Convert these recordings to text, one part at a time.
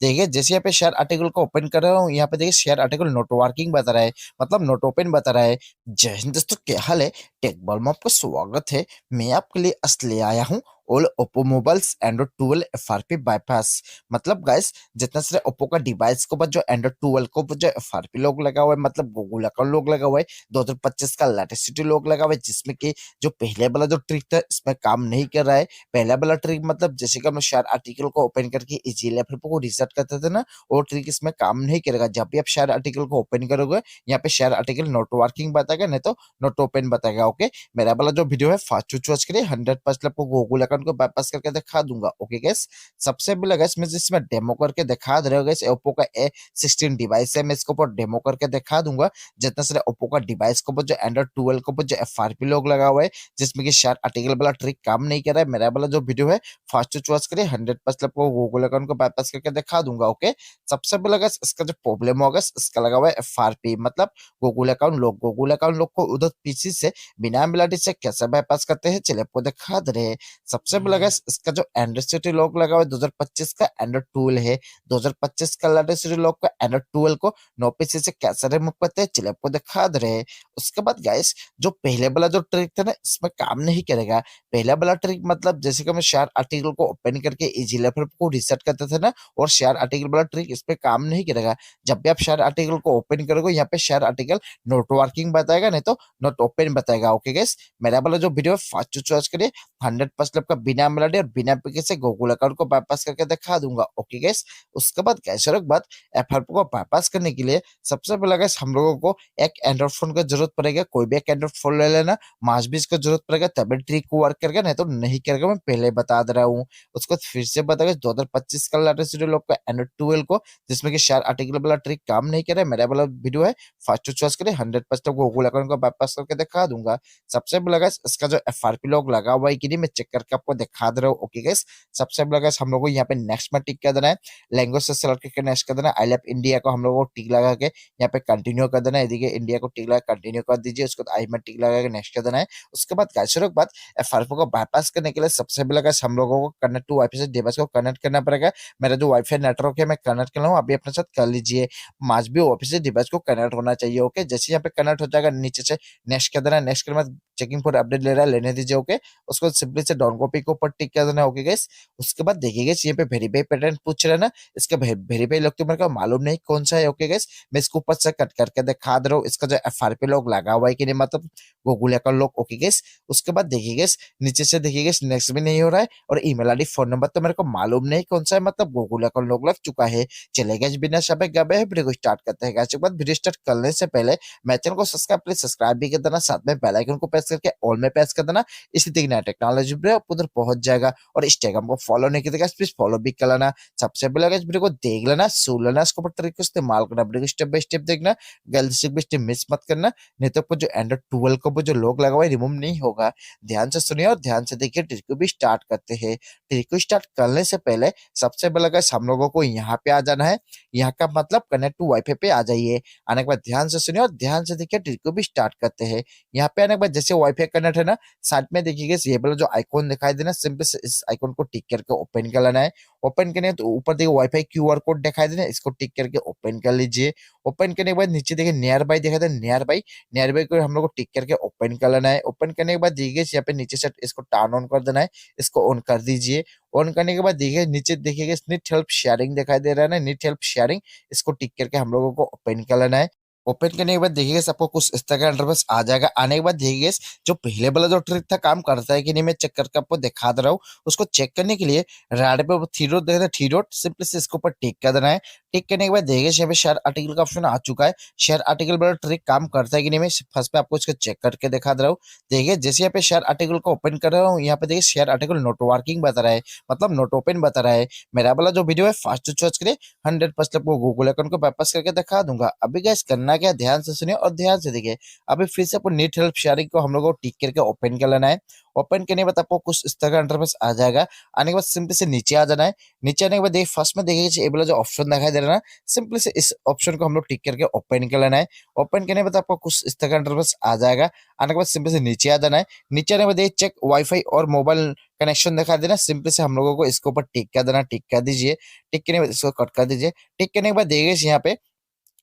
देखिए जैसे यहाँ पे शेयर आर्टिकल को ओपन कर रहा हूँ, यहाँ पे देखिए शेयर आर्टिकल नॉट वर्किंग बता रहा है, मतलब नॉट ओपन बता रहा है। जय हिंद दोस्तों, क्या हाल है? टेक बॉल में आपका स्वागत है। मैं आपके लिए असली आया हूँ all Oppo mobiles Android 12 FRP bypass. मतलब गाइस, जितना सारे ओप्पो का डिवाइस को जो एंड्रॉइड 12 को जो एफआरपी लोग लगा हुआ है, मतलब गूगल अकाउंट लोग लगा हुआ है, 2025 का लेटेस्ट लोग लगा हुआ है, जिसमें कि जो पहले वाला जो ट्रिक था इसमें काम नहीं कर रहा है। पहला वाला ट्रिक मतलब जैसे कि हम शेयर आर्टिकल को ओपन करके इजीली एफआरपी को रिसेट करते थे ना, वो ट्रिक इसमें काम नहीं करेगा। जब भी आप शेयर आर्टिकल को ओपन करोगे, यहाँ पे शेयर आर्टिकल नॉट वर्किंग बताएगा, नहीं तो नॉट ओपन बताएगा। ओके, मेरा वाला जो वीडियो है फास्ट टू चॉइस के लिए 100% आपको गूगल अकाउंट को बाईपास करके दिखा दूंगा। ओके गैस, सबसे पहले गैस मैं जिसमें डेमो करके दिखा दे रहा हूँ गैस, ओप्पो का A16 डिवाइस है, मैं इसको ऊपर डेमो करके दिखा दूंगा। जितना सारे ओप्पो का डिवाइस को जो एंड्रॉइड 12 को जो एफआरपी लोग लगा हुआ है, जिसमें कि शेयर आर्टिकल वाला ट्रिक काम नहीं कर रहा है, मेरा वाला जो वीडियो है फास्ट टू चॉइस के लिए 100% आपको गूगल अकाउंट को बाईपास करके दिखा दूंगा। ओके, सबसे पहले गैस इसका जो प्रॉब्लम होगा, इसका लगा हुआ है एफआरपी, मतलब गूगल अकाउंट लोग को उधर पीसी से बिना मिलाटी से कैसे बाईपास करते हैं, चलिए आपको दिखा दे रहे हैं। सबसे पहले गाइस इसका जो एंड्रॉइड सिटी लॉक लगा हुआ है 2025 का एंड्रॉइड 12 है, 2025 का लेटेस्ट सिटी लॉक का एंड्रॉइड 12 को नो पीसी से कैसे रिमूव करते हैं, चलिए आपको दिखा दे रहे हैं। उसके बाद गाइस जो पहले वाला जो ट्रिक था ना, इसमें काम नहीं करेगा। पहला वाला ट्रिक मतलब जैसे कि हम शेयर आर्टिकल को ओपन करके इजीली फिर को रिसेट करते थे ना, और शेयर आर्टिकल वाला ट्रिक इस पे काम नहीं करेगा। जब भी आप शेयर आर्टिकल को ओपन करोगे, यहाँ पे शेयर आर्टिकल नॉट वर्किंग बताएगा, नहीं तो नॉट ओपन बताएगा। ओके गाइस, मेरा वाला जो वीडियो है फास्ट चॉइस करिए, 100% आपका बिना मेलोडी और बिना पैकेज से गूगल अकाउंट को बाईपास करके दिखा दूंगा। ओके गाइस, उसके बाद कैसे एक बात, एफआरपी को बाईपास करने के लिए सबसे पहले गाइस हम लोगों को एक एंड्रॉइड फोन की जरूरत पड़ेगा। कोई भी एक एंड्रॉइड फोन ले लेना, मास भी इसको जरूरत पड़ेगा, तभी ट्रिक वर्क करेगा, नहीं तो नहीं करेगा। मैं पहले बता दे रहा हूँ। उसको फिर से बताएगा 2025 का लेटेस्ट लोग का एंड्रॉइड 12 को, जिसमें कि शेयर आर्टिकल वाला ट्रिक काम नहीं करे, मेरा वाला वीडियो है फास्ट चॉइस करिए, 100% गूगल अकाउंट को बाईपास करके दिखा दूंगा। सबसे पहले गाइस इसका जो एफआरपी लॉग लगा हुआ है कि नहीं, मैं चेक करके आपको दिखा दे रहा हूँ। ओके गाइस, सबसे पहले गाइस हम लोग को यहाँ पे नेक्स्ट में टिक कर देना है, लैंग्वेज से सेलेक्ट करके नेक्स्ट कर देना है। आई लव इंडिया को हम लोग को टिक लगा के यहाँ पे कंटिन्यू कर देना है। देखिए इंडिया को टिक लगा कंटिन्यू कर दीजिए, उसको आई में टिक लगा के नेक्स्ट कर देना है। उसके बाद गाइस एक बात, एफआरपी को बाईपास करने के लिए सबसे पहले गाइस हम लोगों को कनेक्ट टू वाईफाई से डिवाइस को कनेक्ट करना पड़ेगा। मेरा जो वाईफाई नेटवर्क है मैं कनेक्ट कर रहा हूँ, अभी अपने साथ कर लीजिए। मास्ट भी ऑफिस से डिवाइस को कनेक्ट होना चाहिए। ओके, जैसे यहाँ पे कनेक्ट हो जाएगा, नीचे से नेक्स्ट कर देना है। नेक्स्ट के बाद चेकिंग फॉर अपडेट ले रहा है, लेने दीजिए। ओके, उसको सिंपली से डाउन कॉपी के ऊपर टिक कर देना है। ओके गाइस, उसके बाद देखिए गाइस यहाँ पे वेरीफाई पैटर्न पूछ रहा है ना, इसका वेरीफाई लोग तो मेरे को मालूम नहीं कौन सा है। ओके गाइस, मैं इसको ऊपर से कट करके दिखा दे रहा हूँ, इसका जो एफआरपी लोग लगा हुआ है कि नहीं, मतलब गूगल अकाउंट लोग। ओके गाइस, उसके बाद देखिए गाइस नीचे से देखिए गाइस नेक्स्ट भी नहीं हो रहा है, और ईमेल आईडी फोन नंबर तो मेरे को मालूम नहीं कौन सा है, मतलब गूगल अकाउंट लोग लग चुका है। चलेगा बिना समय गए है, वीडियो को स्टार्ट करते हैं। गाइस एक बात, वीडियो स्टार्ट करने से पहले मेरे चैनल को सब्सक्राइब प्लीज सब्सक्राइब भी कर देना, साथ में बेल आइकन को प्रेस करके ऑल में प्रेस कर देना। इसी तरीके नया टेक्नोलॉजी वीडियो उधर पहुंच जाएगा। और इंस्टाग्राम को फॉलो नहीं किया प्लीज फॉलो भी कर लेना। सबसे पहले इस वीडियो को देख लेना, सुन लेना, इसके ऊपर तरीके से इस्तेमाल करना, वीडियो को स्टेप बाय स्टेप देखना, गलती से भी स्टेप मिस मत करना, नहीं तो आपको जो एंड्रॉइड 12 को जो लोग लगा हुआ है रिमूव नहीं होगा। ध्यान से सुनिए और ध्यान से देखिए, ट्रिक को भी स्टार्ट करते हैं। ट्रिक को स्टार्ट करने से पहले सबसे पहले गाइस हम लोगों को यहाँ पे आ जाना है। यहाँ का मतलब कनेक्ट टू वाईफाई पे आ जाइए। आने के बाद ध्यान से सुनिए और ध्यान से देखिए, ट्रिक को भी स्टार्ट करते हैं। यहाँ पे आने के बाद जैसे वाईफाई कनेक्ट है ना, साइड में देखिएगा ये वाला जो आइकॉन दिखाई देना, सिंपल से इस आइकॉन को टिक करके ओपन कर लेना है। ओपन करने तो ऊपर देखिए वाईफाई क्यूआर कोड दिखाई देना, इसको टिक करके ओपन कर लीजिए। ओपन करने के बाद नीचे देखिए नियर बाई दिखाई दे, नियर बाई को हम लोग को टिक करके ओपन कर लेना है। ओपन करने के बाद देखिए यहाँ पे नीचे से इसको टर्न ऑन कर देना है, इसको ऑन कर दीजिए। ऑन करने के बाद देखिए नीचे देखिएगा नीट हेल्प शेयरिंग दिखाई दे रहा है ना, नीट हेल्प शेयरिंग, इसको टिक करके हम लोगों को ओपन कर लेना है। ओपन करने के बाद देखिएगा आपको कुछ इस तरह का इंटरफेस आ जाएगा। आने के बाद देखिएगा जो पहले वाला जो ट्रिक था काम करता है कि नहीं, मैं चेक करके आपको दिखा दे रहा हूँ। उसको चेक करने के लिए राइट पे थ्री डॉट देखा था, थ्री डॉट सिंपली से इसके ऊपर टिक कर देना है। टिक करने के बाद देखिए यहाँ पे शेयर आर्टिकल का ऑप्शन आ चुका है। शेयर आर्टिकल वाला ट्रिक काम करता है कि नहीं, मैं फर्स्ट पे आपको इसको चेक करके दिखा दे रहा हूँ। देखिए जैसे यहाँ पे शेयर आर्टिकल को ओपन कर रहा हूँ, यहाँ पे देखिए शेयर आर्टिकल नॉट वर्किंग बता रहा है, मतलब नॉट ओपन बता रहा है। मेरा वाला जो वीडियो है फास्ट चॉइस के लिए 100% आपको गूगल अकाउंट को वापस करके दिखा दूंगा। अभी गैस करना क्या, ध्यान से सुनिए और ध्यान से देखिए। अभी फिर से आपको नीट हेल्प शेयरिंग को हम लोग को टिक करके ओपन कर लेना है। ओपन करने के बाद आपको कुछ इस तरह का इंटरफेस आ जाएगा। आने के बाद सिंपल से नीचे आ जाना है। नीचे आने के बाद देखिए फर्स्ट में देखिए ये वाला जो ऑप्शन दिखाई दे रहा है ना, सिंपली से इस ऑप्शन को हम लोग टिक करके ओपन कर लेना है। ओपन करने के बाद आपको कुछ इस तरह का इंटरफेस आ जाएगा। आने के बाद सिंपल से नीचे आ जाना है। नीचे आने के बाद ये चेक वाईफाई और मोबाइल कनेक्शन दिखा देना, सिंपल से हम लोगों को इसके ऊपर टिक कर देना, टिक कर दीजिए। टिक करने के बाद इसको कट कर दीजिए। टिक करने के बाद देखिए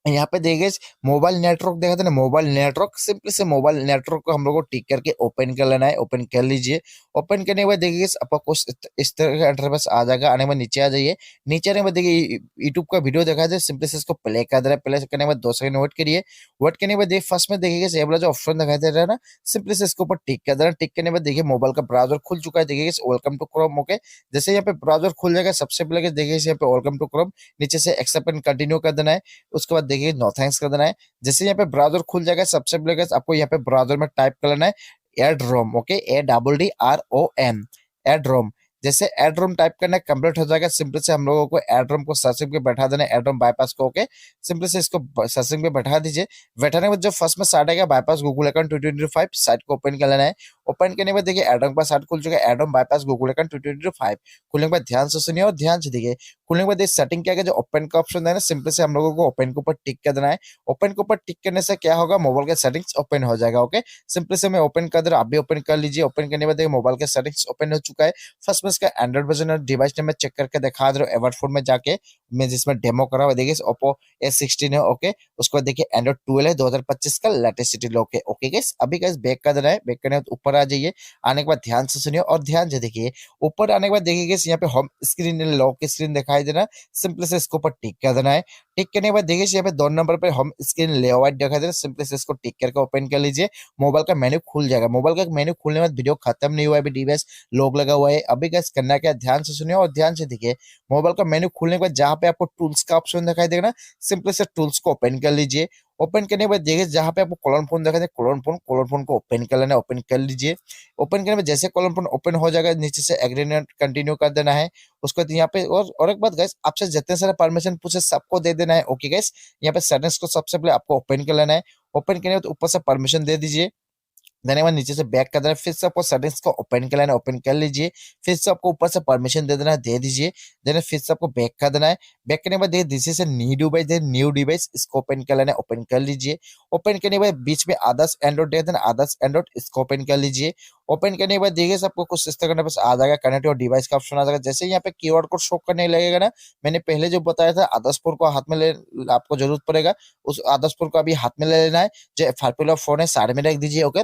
यहाँ पे देखिए मोबाइल नेटवर्क देखा था ना, मोबाइल नेटवर्क, सिंपली से मोबाइल नेटवर्क को हम लोग को टिक करके ओपन कर लेना है। ओपन कर लीजिए। ओपन करने के बाद देखिए आपको कुछ इस तरह का इंटरफेस आ जाएगा। आने के बाद नीचे आ जाइए। नीचे आने के बाद देखिए यूट्यूब का वीडियो देखा जाए, सिंपली से इसको प्ले कर दे रहा है। प्ले करने के बाद 2 सेकंड वेट करिए। वेट करने के बाद देखिए फर्स्ट में देखिए ये वाला जो ऑप्शन दिखाई दे रहा है ना, सिंपली से इसके ऊपर टिक कर देना। टिक करने के बाद देखिए मोबाइल का ब्राउजर खुल चुका है। देखिए वेलकम टू क्रोम। ओके, जैसे यहाँ पे ब्राउजर खुल जाएगा सबसे पहले देखिए यहाँ पे वेलकम टू क्रोम, नीचे से एक्सेप्ट एंड कंटिन्यू कर देना है। उसके बाद देखिए नो थैंक्स कर देना है। जैसे यहाँ पे ब्राउजर खुल जाएगा सबसे पहले guys आपको यहाँ पे ब्राउजर में टाइप कर लेना है एड्रोम। Okay, ADDROM, एड्रोम। जैसे एड्रोम टाइप करना कंप्लीट हो जाएगा, सिंपल से हम लोगों को एड्रोम को सर्चिंग पे बैठा देना है, एड्रोम बाईपास को। ओके, सिंपल से इसको सर्चिंग पे बैठा दीजिए। बैठाने के बाद जो फर्स्ट में स्टार्ट आएगा बाईपास गूगल अकाउंट 2025, साइट को ओपन कर लेना है। ओपन करने के बाद देखिए एड्रोम का साइट खुल चुका है, एड्रोम बाईपास गूगल अकाउंट 2025। खुलने के बाद ध्यान से सुनिए और ध्यान से देखिए। खुलने के बाद सेटिंग क्या है, जो ओपन का ऑप्शन है ना, सिंपल से हम लोगों को ओपन के ऊपर टिक कर देना है। ओपन के ऊपर टिक करने से क्या होगा, मोबाइल के सेटिंग्स ओपन हो जाएगा। ओके, सिंपल से मैं ओपन कर दे रहा हूं, आप भी ओपन कर लीजिए। ओपन करने के बाद देखिए मोबाइल के सेटिंग्स ओपन हो चुका है। फर्स्ट में इसका एंड्रॉइड वर्जन और डिवाइस नेम में चेक करके दिखा दे रहा हूं एवर्ड फोन में जाके, मैं जिसमें डेमो कर रहा हूं। देखिए ओप्पो A16 है। ओके, उसके बाद देखिए एंड्रॉइड 12 है, 2025 का लेटेस्ट लॉक है। ओके गाइस, अभी गाइस बैक कर देना है। बैक करने के बाद ऊपर आ जाइए। आने के बाद ध्यान से सुनिए और ध्यान से देखिए। ऊपर आने के बाद देखिए गाइस यहाँ पे होम स्क्रीन लॉक स्क्रीन दिखाई दे रहा है, सिंपली से इसके ऊपर टिक कर देना है। टिक करने के बाद देखिए यहाँ पे 2 नंबर पे होम स्क्रीन लेआउट दिखाई दे रहा है, सिंपली से इसको टिक करके ओपन कर लीजिए। मोबाइल का मेन्यू खुल जाएगा। मोबाइल का मेन्यू खुलने के बाद वीडियो खत्म नहीं हुआ है, अभी डिवाइस लॉक लगा हुआ है। अभी गाइस करना क्या है, ध्यान से सुनिए और ध्यान से देखिए। मोबाइल का मेन्यू खुलने के बाद जहां पे आपको टूल्स का ऑप्शन दिखाई देगा ना, सिंपली से टूल्स को ओपन कर लीजिए। ओपन करने के बाद देखिए जहां पे आपको कॉलम फोन दिखाई दे, कॉलम फोन को ओपन कर लेना है, ओपन कर लीजिए। ओपन करने में जैसे कॉलम फोन ओपन हो जाएगा, नीचे से एग्रीमेंट कंटिन्यू कर देना है। उसके बाद यहाँ पे और एक बात गाइस, आपसे जितने सारे परमिशन पूछे सबको दे देना है। ओके गाइस, यहाँ पे सेटिंग्स को सबसे पहले आपको ओपन कर लेना है। ओपन करने के बाद ऊपर से परमिशन दे दीजिए। देने के बाद नीचे से बैक कर देना, फिर से आपको सेटिंग्स को ओपन कर लेना है, ओपन कर लीजिए। फिर से आपको ऊपर से परमिशन दे देना है, दे दीजिए। देने फिर से आपको बैक कर देना है। बैक करने के बाद देखिए this is new device, new device, इसको ओपन कर लेना है, ओपन कर लीजिए। ओपन करने के बाद बीच में आदर्श एंड्रॉइड दे देना, आदर्श एंड्रॉइड, इसको ओपन कर लीजिए। ओपन करने के बाद देखिए आपको कुछ इस तरह बस आ जाएगा, कनेक्ट योर डिवाइस का ऑप्शन आ जाएगा। जैसे यहाँ पे कीवर्ड कोड शो करने लगेगा ना, मैंने पहले जो बताया था आदर्शपुर को हाथ में ले आपको जरूरत पड़ेगा, उस आदर्शपुर को अभी हाथ में ले लेना है। जो फार्मूला फोन है साइड में रख दीजिए। ओके,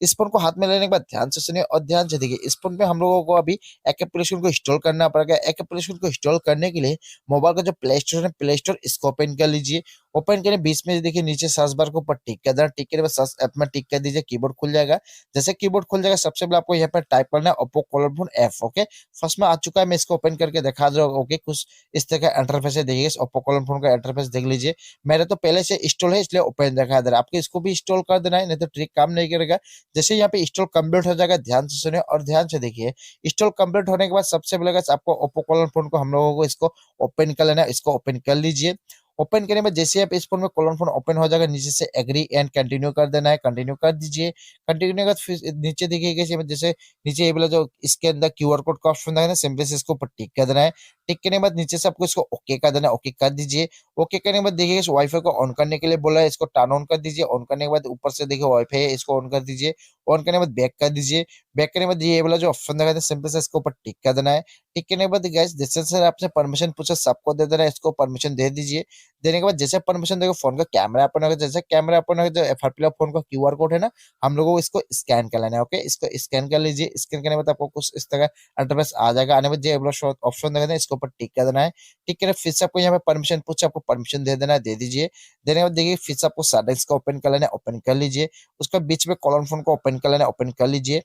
इस फोन को हाथ में लेने के बाद ध्यान से सुनिए और ध्यान से देखिए। इस फोन में हम लोगों को अभी एक एप्लीकेशन को इंस्टॉल करना पड़ेगा। एक एप्लीकेशन को इंस्टॉल करने के लिए मोबाइल का जो प्ले स्टोर है, प्ले स्टोर इसको ओपन कर लीजिए। ओपन करने बीच में देखिए नीचे सर्च बार के ऊपर टिक कर देना, टिक करने बाद सर्च ऐप में टिक कर दीजिए, कीबोर्ड खुल जाएगा। जैसे कीबोर्ड खुल जाएगा सबसे पहले आपको यहाँ पर टाइप करना है Oppo caller phone F. Okay, first में आ चुका है, मैं इसको ओपन करके दिखा दे रहा हूँ। ओके, कुछ इस तरह का इंटरफेस है, देखिए ओप्पो कॉलर फोन का इंटरफेस देख लीजिए। मेरे तो पहले से इंस्टॉल है इसलिए ओपन दिखा दे रहा है, आपको इसको भी इंस्टॉल कर देना है, नहीं तो ट्रिक काम नहीं करेगा। जैसे यहाँ पे इंस्टॉल कंप्लीट हो जाएगा, ध्यान से सुनिए और ध्यान से देखिए। इंस्टॉल कंप्लीट होने के बाद सबसे पहले guys आपको ओप्पो कॉलर फोन को हम लोगों को इसको ओपन कर लेना है, इसको ओपन कर लीजिए। ओपन करने में जैसे आप इस फोन में कॉलर फोन ओपन हो जाएगा, नीचे से एग्री एंड कंटिन्यू कर देना है, कंटिन्यू कर दीजिए। कंटिन्यू का फिर नीचे देखिएगा जैसे नीचे ये वाला जो इसके अंदर क्यूआर कोड का ऑप्शन है ना, सिंपली से इसको ऊपर टिक कर देना है। टिक करने के बाद नीचे से आपको इसको ओके कर देना है, ओके कर दीजिए। ओके करने के बाद देखिए इस वाईफाई को ऑन करने के लिए बोला है, इसको टर्न ऑन कर दीजिए। ऑन करने के बाद ऊपर से देखिए वाईफाई है, इसको ऑन कर दीजिए। ऑन करने के बाद बैक कर दीजिए। बैक करने के बाद ये वाला जो ऑप्शन दिखाई है, सिंपल से इसको ऊपर टिक कर देना है। टिक करने के बाद गाइस जैसे सर आपसे परमिशन पूछा सबको दे देना है, इसको परमिशन दे दीजिए। देने के बाद जैसे परमिशन देगा फोन का कैमरा अपन होगा, जैसे कैमरा अपन होगा, जो एफआरपी फोन का क्यूआर कोड है ना, हम लोगों को इसको स्कैन कर लेना है। ओके, इसको स्कैन कर लीजिए। स्कैन करने के बाद आपको कुछ इस तरह इंटरफेस आ जाएगा। आने में जो ऑप्शन देगा इसको ऊपर टिक कर देना है। टिक करके फिर से आपको यहाँ पे परमिशन पूछे, आपको परमिशन दे देना है, दे दीजिए। देने के बाद देखिए फिर से आपको सेटिंग्स का ओपन कर लेना है, ओपन कर लीजिए। उसके बीच में कॉलर फोन को ओपन कर लेना है, ओपन कर लीजिए।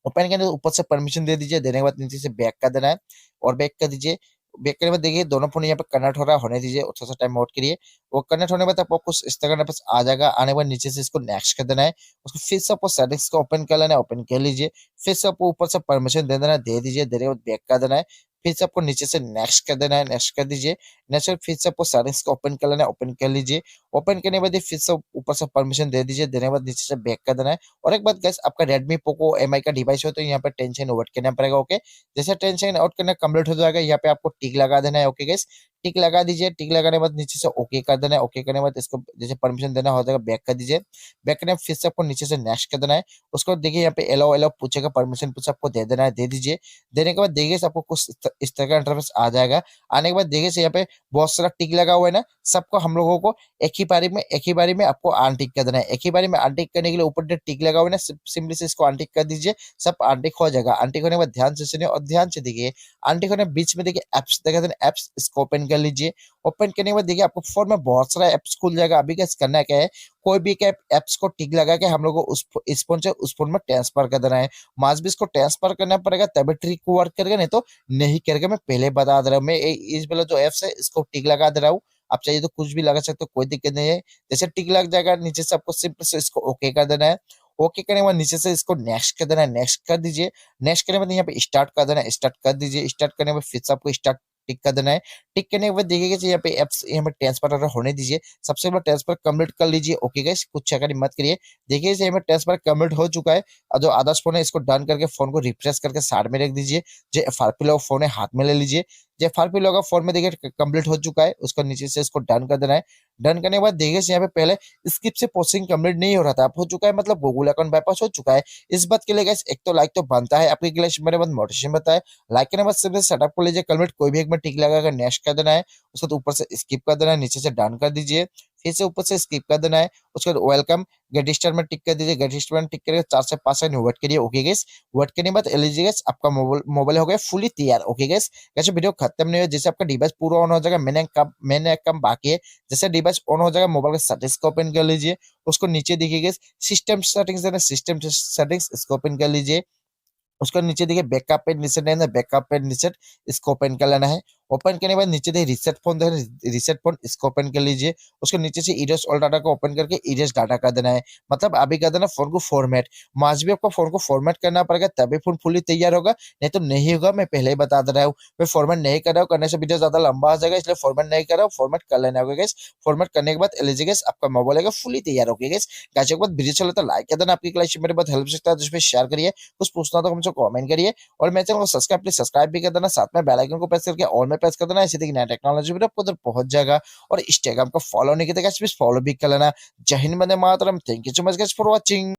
ओपन करने ऊपर से परमिशन दे दीजिए। देने के बाद नीचे से बैक कर देना है और बैक कर दीजिए। बैक करने के बाद देखिए दोनों फोन यहाँ पे कनेक्ट हो रहा है, होने दीजिए, थोड़ा सा टाइम वेट करिए। वो कनेक्ट होने के बाद आपको कुछ इस तरह का बस आ जाएगा। आने के बाद नीचे से इसको नेक्स्ट कर देना है। उसको फिर से आपको सेटिंग्स को ओपन कर लेना है, ओपन कर लीजिए। फिर से आपको ऊपर से परमिशन दे देना है, दे दीजिए। देने के बाद बैक कर देना है। फिर से आपको नीचे से नेक्स्ट कर देना है, नेक्स्ट कर दीजिए। नेक्स्ट फिर से आपको सेटिंग्स को ओपन कर लेना है, ओपन कर लीजिए। ओपन करने के बाद फिर से ऊपर से परमिशन दे दीजिए। देने के बाद नीचे से बैक कर देना है। और एक बात गाइस, आपका Redmi Poco MI का डिवाइस हो तो यहाँ पे टेंशन आउट करना पड़ेगा। ओके, जैसे टेंशन आउट करना कंप्लीट हो जाएगा, यहाँ पे आपको टिक लगा देना है। ओके गाइस, टिक लगा दीजिए। टिक लगाने के बाद नीचे से ओके कर देना है। ओके करने के बाद इसको जैसे परमिशन देना हो जाएगा बैक कर दीजिए। बैक करने फिर से आपको नीचे से नेक्स्ट कर देना है। उसको देखिए यहाँ पे एलो एलो पूछेगा, परमिशन पूछे आपको दे देना है, दे दीजिए। देने के बाद देखिए आपको कुछ इस तरह का इंटरफेस आ जाएगा। आने के बाद देखिए यहाँ पे बहुत सारा टिक लगा हुआ है ना, सबको हम लोगों को एक ही बारी में आपको अनटिक कर देना है। एक ही बारी में अनटिक करने के लिए ऊपर जो टिक लगा हुआ है ना, सिंपली से इसको अनटिक कर दीजिए। सब अनटिक हो जाएगा। अनटिक होने के बाद ध्यान से सुनिए और ध्यान से देखिए। अनटिक होने के बीच में देखिए एप्स देखा था, एप्स इसको ओपन कर लीजिए। ओपन करने के बाद देखिए आपको फोन में बहुत सारा एप्स खुल जाएगा। अभी क्या करना क्या है, कोई भी एक एप्स को टिक लगा के हम लोग को उस इस फोन से उस फोन में ट्रांसफर कर देना है। मास भी इसको ट्रांसफर करना पड़ेगा तभी ट्रिक वर्क करेगा, नहीं तो नहीं करेगा। मैं पहले बता दे रहा हूँ। मैं इस वाला जो एप्स है इसको टिक लगा दे रहा हूँ। आप चाहिए तो कुछ भी लगा सकते हो, कोई दिक्कत नहीं है। जैसे टिक लग जाएगा नीचे से आपको सिंपल से इसको ओके कर देना है। ओके करने के बाद नीचे से इसको नेक्स्ट कर देना है, नेक्स्ट कर दीजिए। नेक्स्ट करने के बाद यहाँ पे स्टार्ट कर देना है, स्टार्ट कर दीजिए। स्टार्ट करने के बाद फिर से आपको स्टार्ट टिक कर देना है। टिक करने के बाद देखिएगा यहाँ पे एप्स यहाँ पे ट्रांसफर होने दीजिए। सबसे पहले ट्रांसफर कंप्लीट कर लीजिए। ओके गाइस, कुछ सेकंड मत करिए। देखिए यहाँ पे ट्रांसफर कंप्लीट हो चुका है। और जो अदर्स फोन है इसको डन करके फोन को रिफ्रेश करके साइड में रख दीजिए। जो एफआरपी लोग फोन है हाथ में ले लीजिए। जो एफआरपी लोग फोन में देखिए कंप्लीट हो चुका है, उसको नीचे से इसको डन कर देना है। डन करने के बाद देखिए यहाँ पे पहले स्किप से प्रोसेसिंग कंप्लीट नहीं हो रहा था, अब हो चुका है, मतलब गूगल अकाउंट बाईपास हो चुका है। इस बात के लिए गाइस एक तो लाइक तो बनता है आपके लिए, मेरे बाद मोटिवेशन बताए। लाइक करने के बाद सिर्फ सेटअप को लीजिए कंप्लीट, कोई भी एक में टिक लगाकर नेक्स्ट कर देना है। उसको तो ऊपर से स्किप कर देना है, नीचे से डन कर दीजिए। फिर से ऊपर से स्किप कर देना है। उसके बाद वेलकम गेट स्टार्ट में टिक कर दीजिए। गेट स्टार्ट में टिक करके 4 से 5 सेकंड वेट करिए। ओके गाइस, वेट करने के बाद एलईडी गाइस आपका मोबाइल हो गया फुली तैयार। ओके गाइस, कैसे वीडियो खत्म नहीं हो, जैसे आपका डिवाइस पूरा ऑन हो जाएगा, मैंने एक काम बाकी है। जैसे डिवाइस ऑन हो जाएगा, मोबाइल का सेटिंग्स को ओपन कर लीजिए। उसको नीचे देखिएगा सिस्टम सेटिंग्स है ना, सिस्टम सेटिंग्स इसको ओपन कर लीजिए। उसको नीचे देखिए बैकअप एंड रीसेट है ना, बैकअप एंड रीसेट इसको ओपन कर लेना है। ओपन करने के बाद नीचे देखिए रीसेट फोन इसको ओपन कर लीजिए। उसको नीचे से इरेज ऑल डाटा को ओपन करके इरेज डाटा कर देना है। मतलब अभी कर देना फोन को फॉर्मेट। मास भी आपको फोन को फॉर्मेट करना पड़ेगा तभी फोन फुली तैयार होगा, नहीं तो नहीं होगा। मैं पहले ही बता दे रहा हूँ। मैं फॉर्मेट नहीं कर रहा हूँ, करने से वीडियो ज्यादा लंबा हो जाएगा, इसलिए फॉर्मेट नहीं कर रहा हूँ। फॉर्मेट कर लेना होगा गाइस। फॉर्मेट करने के बाद एलईडी गाइस आपका मोबाइल है फुली तैयार हो गया गाइस। गाइस एक बार वीडियो चले तो लाइक कर देना, आपकी क्लास मेरे बहुत हेल्प सकता है, तो इसमें शेयर करिए। कुछ पूछना तो हमसे कमेंट करिए। और मेरे चैनल को सब्सक्राइब प्लीज सब्सक्राइब भी कर देना, साथ में बेल आइकन को प्रेस करके ऑल में प्रेस कर देना। इसी तरीके नया टेक्नोलॉजी वीडियो आपको उधर पहुंच जाएगा। और इंस्टाग्राम को फॉलो नहीं किया तो प्लीज फॉलो भी कर लेना। जय हिंद, वंदे मातरम। Thank you so much guys for watching.